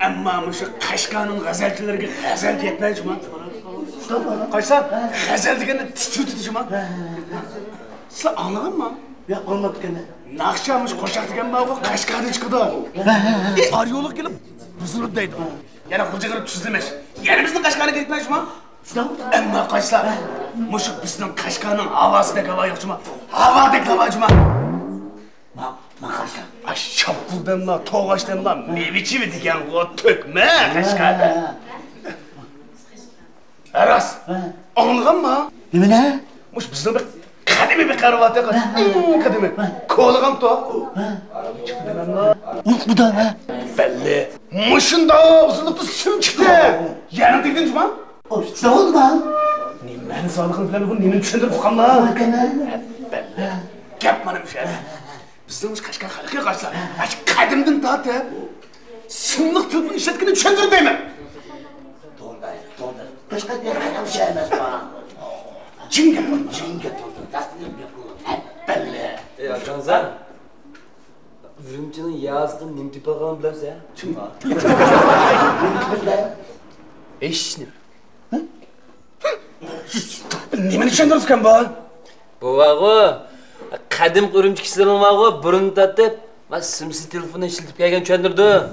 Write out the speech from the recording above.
Ama şu Qashqarning g'azalchilariga g'azal yetmaydi-mi? Qaysan? G'azal deganda titib-titib-mi? Siz anladingmi? Yo'q, olmabdi. Naqshamış qo'shiq degan bu Qashqardan chiqdi. Arxeolog kelib buzilib deydi. Yana xo'ja qilib tuzilmas. Yana bizning Qashqarga ketmaydi-mi? Amma qaysa? Mushuk bizning Qashqarning havosida havo yo'qmi? Havodek havo'mi? Maqasha. Şapuldanla, toğaçdanla meviçi mi diken o tökme Qashqarda. Aras, anladın mı? Ne? Muş bizden bir kadimi bir karıvatı kaç. Kadimi. Koğulağım to. Çıktı demem la. Bu da ne? Belli. Muşun da uzunlukta süm çıktı. Yarın dediniz mi? Ne oldu lan? Nimenin sağlıkını falan bu nimenin düşündürüp bakalım la. Belli. Gap bana bir şey. Bizden uç Qashqar xalqiga qaçlar. Aç kadimden tatı. Sımlık tüpün işletkini düşündürüp deymi? Doğru. Qashqar diye kadar bir şey emez bana. Cin yapalım. Cin yapıldı. Tasdim yapıldı. Belli. Akanzan. Ürümçinin yazdığı nimti pagan bilirse ya. Kim var? Eş ne? Nimeni düşündürüpken bu? Bu vağı. Qadim ürümçi kişilerin vağı burun tatıp simsiz telefonu işletip gelgen çöndürdü.